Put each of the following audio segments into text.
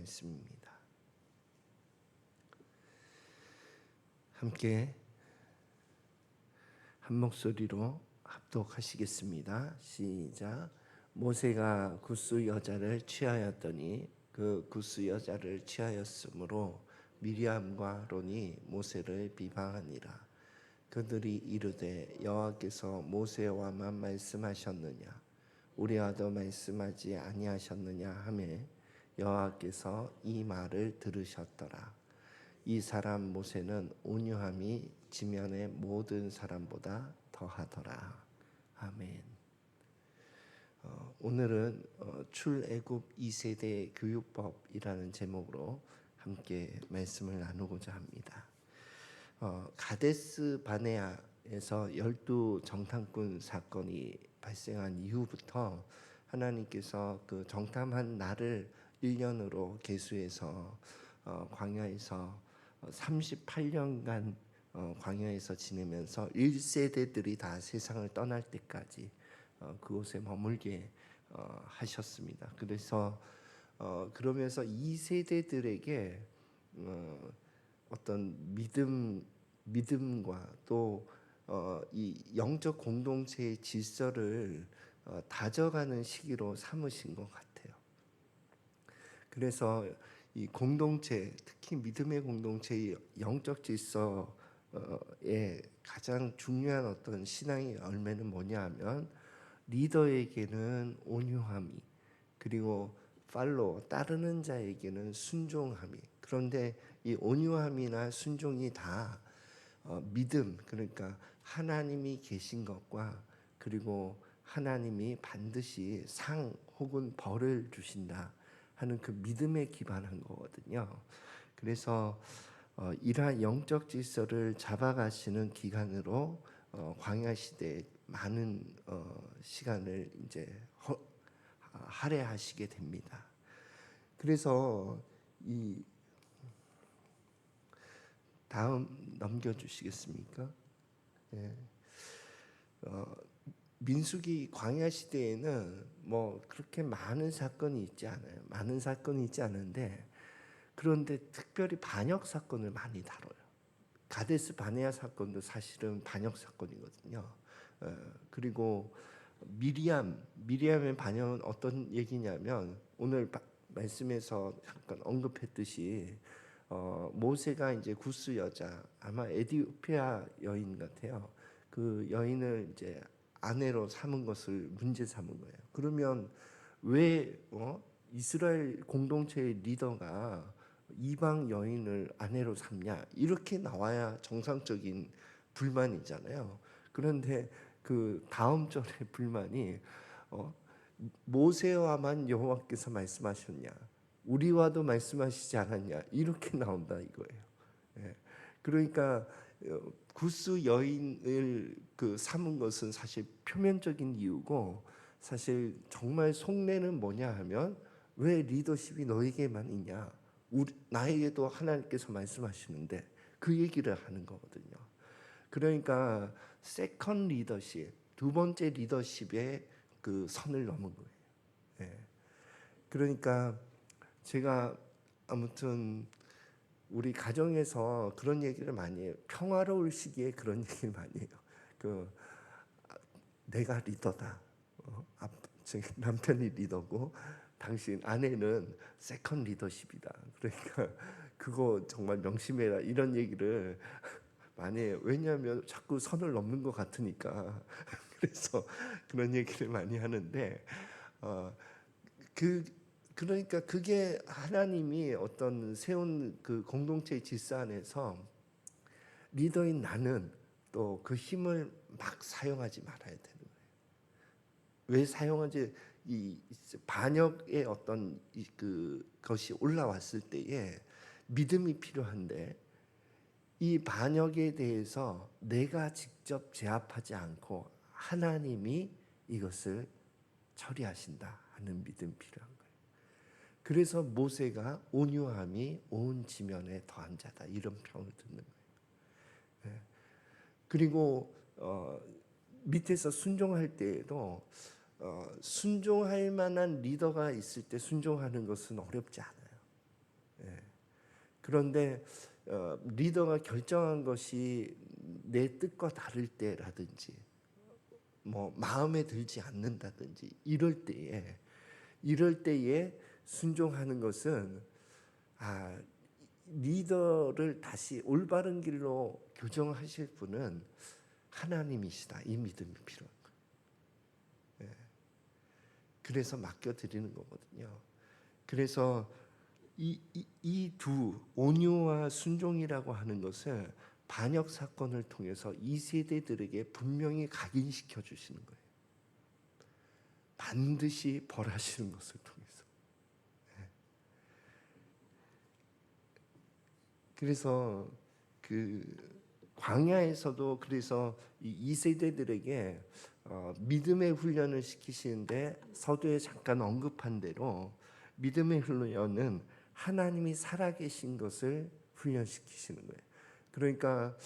말씀입니다. 함께 한 목소리로 합독하시겠습니다. 시작. 모세가 굿수 여자를 취하였더니 그 굿수 여자를 취하였으므로 미리암과 론이 모세를 비방하니라. 그들이 이르되 여호와께서 모세와만 말씀하셨느냐 우리와도 말씀하지 아니하셨느냐 하매 여호와께서 이 말을 들으셨더라. 이 사람 모세는 온유함이 지면의 모든 사람보다 더하더라. 아멘. 오늘은 출애굽 2세대 교육법이라는 제목으로 함께 말씀을 나누고자 합니다. 가데스 바네아에서 12 정탐꾼 사건이 발생한 이후부터 하나님께서 그 정탐한 날을 1년으로 계수해서 광야에서 38년간 광야에서 지내면서 1세대들이 다 세상을 떠날 때까지 그곳에 머물게 하셨습니다. 그래서 그러면서 2세대들에게 어떤 믿음과 또 이 영적 공동체의 질서를 다져가는 시기로 삼으신 것 같아요. 그래서 이 공동체, 특히 믿음의 공동체의 영적 질서에 가장 중요한 어떤 신앙의 열매는 뭐냐 하면 리더에게는 온유함이, 그리고 따르는 자에게는 순종함이. 그런데 이 온유함이나 순종이 다 믿음, 그러니까 하나님이 계신 것과 그리고 하나님이 반드시 상 혹은 벌을 주신다 하는 그 믿음에 기반한 거거든요. 그래서 이러한 영적 질서를 잡아가시는 기간으로 광야 시대에 많은 시간을 이제 할애하시게 됩니다. 그래서 이 다음 넘겨주시겠습니까? 예. 민수기 광야 시대에는 뭐 그렇게 많은 사건이 있지 않아요. 많은 사건이 있지 않은데, 그런데 특별히 반역 사건을 많이 다뤄요. 가데스 바네아 사건도 사실은 반역 사건이거든요. 그리고 미리암의 반역은 어떤 얘기냐면, 오늘 말씀에서 잠깐 언급했듯이 모세가 이제 굿수 여자, 아마 에티오피아 여인 같아요. 그 여인을 이제 아내로 삼은 것을 문제 삼은 거예요. 그러면 왜 이스라엘 공동체의 리더가 이방 여인을 아내로 삼냐, 이렇게 나와야 정상적인 불만이잖아요. 그런데 그 다음 절의 불만이 모세와만 여호와께서 말씀하셨냐, 우리와도 말씀하시지 않았냐, 이렇게 나온다 이거예요. 예. 그러니까 굿수 여인을 그 삼은 것은 사실 표면적인 이유고, 사실 정말 속내는 뭐냐 하면, 왜 리더십이 너에게만 있냐, 나에게도 하나님께서 말씀하시는데, 그 얘기를 하는 거거든요. 그러니까 세컨 리더십, 두 번째 리더십의 그 선을 넘은 거예요. 예. 그러니까 제가 아무튼 우리 가정에서 그런 얘기를 많이 해요. 평화로울 시기에 그런 얘기를 많이 해요. 내가 리더다. 남편이 리더고 당신 아내는 세컨 리더십이다. 그러니까 그거 정말 명심해라, 이런 얘기를 많이 해요. 왜냐하면 자꾸 선을 넘는 것 같으니까. 그래서 그런 얘기를 많이 하는데 그러니까 그게 하나님이 어떤 세운 그 공동체의 질서 안에서 리더인 나는 또 그 힘을 막 사용하지 말아야 되는 거예요. 왜 사용하지? 이 반역의 어떤 그것이 올라왔을 때에 믿음이 필요한데, 이 반역에 대해서 내가 직접 제압하지 않고 하나님이 이것을 처리하신다 하는 믿음이 필요한 거예요. 그래서 모세가 온유함이 온 지면에 더한 자다, 이런 평을 듣는 거예요. 그리고 밑에서 순종할 때에도 순종할 만한 리더가 있을 때 순종하는 것은 어렵지 않아요. 그런데 리더가 결정한 것이 내 뜻과 다를 때라든지 뭐 마음에 들지 않는다든지 이럴 때에 순종하는 것은 리더를 다시 올바른 길로 교정하실 분은 하나님이시다. 이 믿음이 필요한 거예요. 그래서 맡겨드리는 거거든요. 그래서 이 두 온유와 순종이라고 하는 것을 반역 사건을 통해서 이 세대들에게 분명히 각인시켜 주시는 거예요. 반드시 벌하시는 것을 통해서. 그래서 그 광야에서도 그래서 이 세대들에게 믿음의 훈련을 시키시는데 서두에 잠깐 언급한 대로 믿음의 훈련은 하나님이 살아계신 것을 훈련시키시는 거예요. 그러니까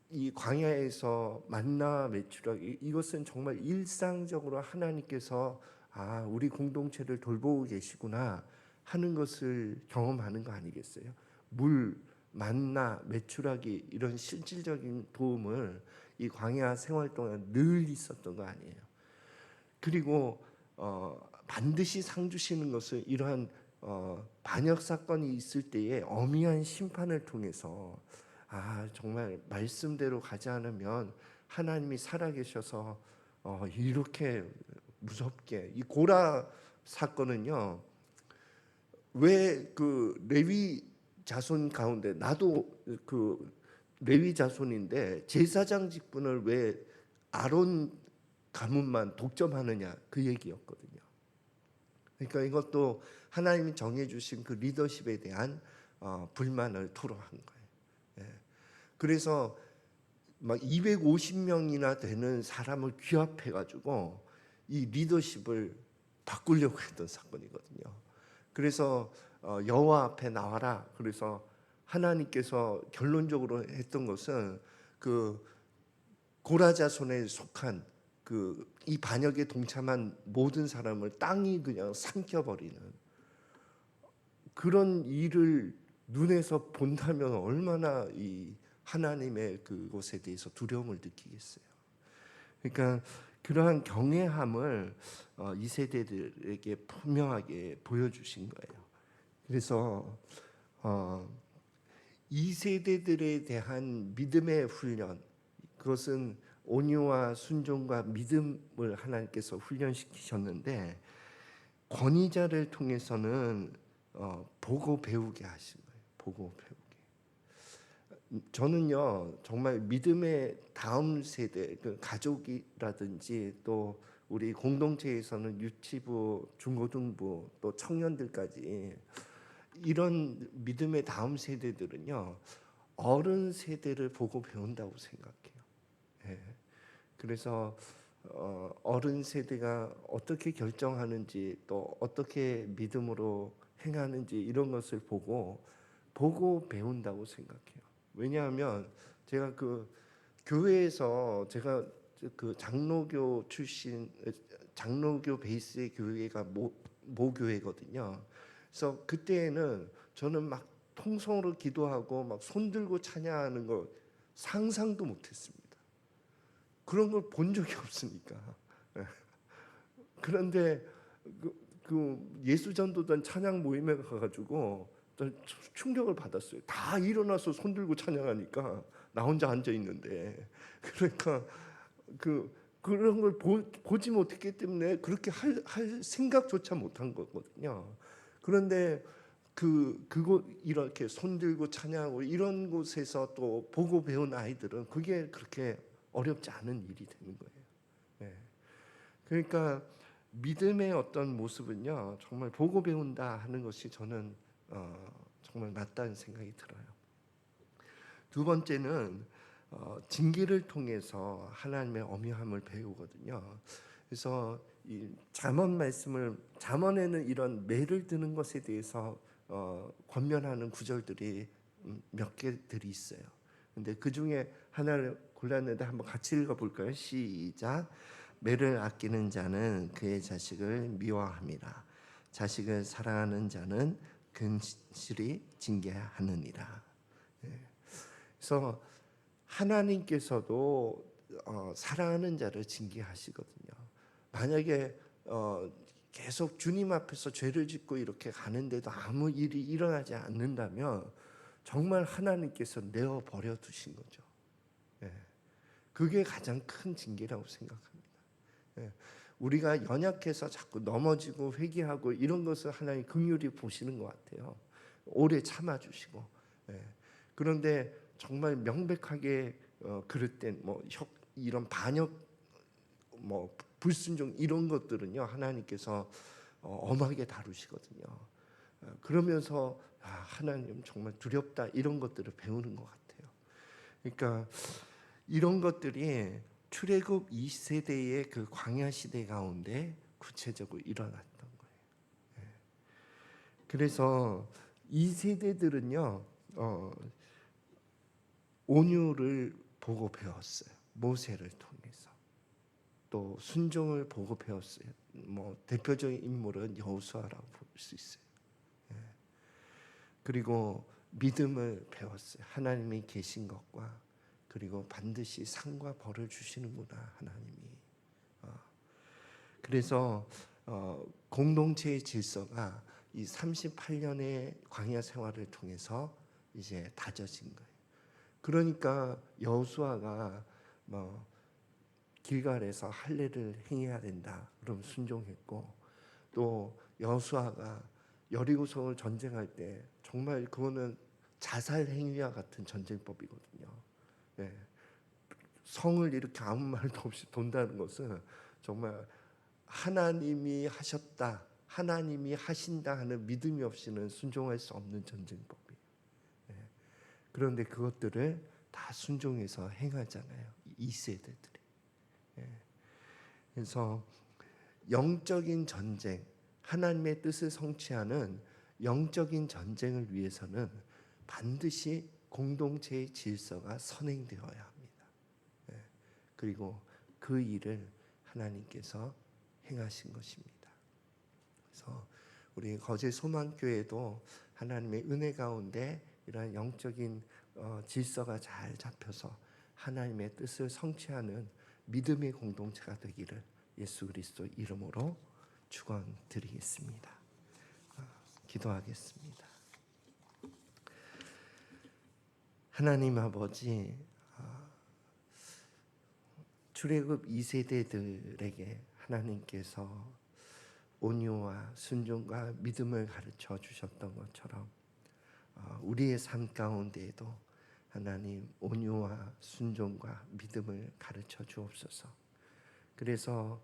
이 광야에서 만나 메추라기 이것은 정말 일상적으로 하나님께서 우리 공동체를 돌보고 계시구나 하는 것을 경험하는 거 아니겠어요? 물, 만나, 메추라기 이런 실질적인 도움을 이 광야 생활 동안 늘 있었던 거 아니에요. 그리고 반드시 상 주시는 것은 이러한 반역 사건이 있을 때에 엄미한 심판을 통해서 정말 말씀대로 가지 않으면 하나님이 살아계셔서 이렇게 무섭게 이 고라 사건은요. 왜 그 레위 자손 가운데 나도 그 레위 자손인데 제사장 직분을 왜 아론 가문만 독점하느냐 그 얘기였거든요. 그러니까 이것도 하나님이 정해주신 그 리더십에 대한 불만을 토로한 거예요. 그래서 막 250명이나 되는 사람을 규합해가지고 이 리더십을 바꾸려고 했던 사건이거든요. 그래서 여호와 앞에 나와라. 그래서 하나님께서 결론적으로 했던 것은 그 고라 자손에 속한 이 반역에 동참한 모든 사람을 땅이 그냥 삼켜버리는 그런 일을 눈에서 본다면 얼마나 이 하나님의 그것에 대해서 두려움을 느끼겠어요. 그러니까 그러한 경외함을 이 세대들에게 분명하게 보여주신 거예요. 그래서 이 세대들에 대한 믿음의 훈련, 그것은 온유와 순종과 믿음을 하나님께서 훈련시키셨는데 권위자를 통해서는 보고 배우게 하신 거예요. 보고 배우게. 저는요 정말 믿음의 다음 세대, 그 가족이라든지 또 우리 공동체에서는 유치부, 중고등부 또 청년들까지 이런 믿음의 다음 세대들은요 어른 세대를 보고 배운다고 생각해요. 그래서 어른 세대가 어떻게 결정하는지 또 어떻게 믿음으로 행하는지 이런 것을 보고 배운다고 생각해요. 왜냐하면 제가 그 교회에서 제가 그 장로교 출신 장로교 베이스의 교회가 모교회거든요. 그래서 그때에는 저는 막 통성으로 기도하고 막 손들고 찬양하는 거 상상도 못했습니다. 그런 걸 본 적이 없으니까. 그런데 그 예수전도단 찬양 모임에 가가지고 충격을 받았어요. 다 일어나서 손들고 찬양하니까 나 혼자 앉아 있는데 그러니까 그런 걸 보지 못했기 때문에 그렇게 할 생각조차 못한 거거든요. 그런데 그곳 이렇게 손들고 찬양하고 이런 곳에서 또 보고 배운 아이들은 그게 그렇게 어렵지 않은 일이 되는 거예요. 그러니까 믿음의 어떤 모습은요 정말 보고 배운다 하는 것이 저는 정말 맞다는 생각이 들어요. 두 번째는 징계를 통해서 하나님의 엄유함을 배우거든요. 그래서 이 잠언 말씀을 잠언에는 이런 매를 드는 것에 대해서 권면하는 구절들이 몇 개들이 있어요. 근데 그 중에 하나를 골랐는데 한번 같이 읽어볼까요? 시작. 매를 아끼는 자는 그의 자식을 미워함이라. 자식을 사랑하는 자는 근실히 징계하느니라. 그래서 하나님께서도 사랑하는 자를 징계하시거든요. 만약에 계속 주님 앞에서 죄를 짓고 이렇게 가는데도 아무 일이 일어나지 않는다면 정말 하나님께서 내어 버려 두신 거죠. 그게 가장 큰 징계라고 생각합니다. 우리가 연약해서 자꾸 넘어지고 회개하고 이런 것을 하나님 긍휼히 보시는 것 같아요. 오래 참아주시고. 그런데 정말 명백하게 그릇된 이런 반역, 불순종 이런 것들은요 하나님께서 엄하게 다루시거든요. 그러면서 하나님 정말 두렵다 이런 것들을 배우는 것 같아요. 그러니까 이런 것들이 출애굽 2세대의 그 광야 시대 가운데 구체적으로 일어났던 거예요. 그래서 이 세대들은요 온유를 보고 배웠어요. 모세를 통해서. 또 순종을 보고 배웠어요. 대표적인 인물은 여호수아라고 볼 수 있어요. 그리고 믿음을 배웠어요. 하나님이 계신 것과 그리고 반드시 상과 벌을 주시는구나 하나님이. 그래서 공동체의 질서가 이 38년의 광야 생활을 통해서 이제 다져진 거예요. 그러니까 여호수아가 길갈에서 할례를 행해야 된다. 그럼 순종했고 또 여호수아가 여리고성을 전쟁할 때 정말 그거는 자살 행위와 같은 전쟁법이거든요. 성을 이렇게 아무 말도 없이 돈다는 것은 정말 하나님이 하셨다, 하나님이 하신다 하는 믿음이 없이는 순종할 수 없는 전쟁법이에요. 그런데 그것들을 다 순종해서 행하잖아요. 이 세대들이. 그래서 영적인 전쟁, 하나님의 뜻을 성취하는 영적인 전쟁을 위해서는 반드시 공동체의 질서가 선행되어야 합니다. 그리고 그 일을 하나님께서 행하신 것입니다. 그래서 우리 거제 소망교회도 하나님의 은혜 가운데 이러한 영적인 질서가 잘 잡혀서 하나님의 뜻을 성취하는 믿음의 공동체가 되기를 예수 그리스도 이름으로 축원드리겠습니다. 기도하겠습니다. 하나님 아버지, 출애굽 2세대들에게 하나님께서 온유와 순종과 믿음을 가르쳐 주셨던 것처럼 우리의 삶 가운데에도 하나님 온유와 순종과 믿음을 가르쳐 주옵소서. 그래서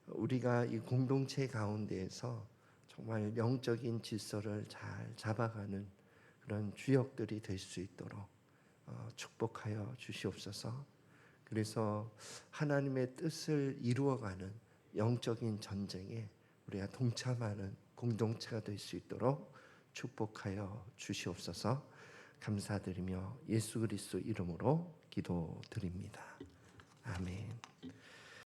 우리가 이 공동체 가운데에서 정말 영적인 질서를 잘 잡아가는 그런 주역들이 될 수 있도록 축복하여 주시옵소서. 그래서 하나님의 뜻을 이루어가는 영적인 전쟁에 우리가 동참하는 공동체가 될 수 있도록 축복하여 주시옵소서. 감사드리며 예수 그리스도 이름으로 기도드립니다. 아멘.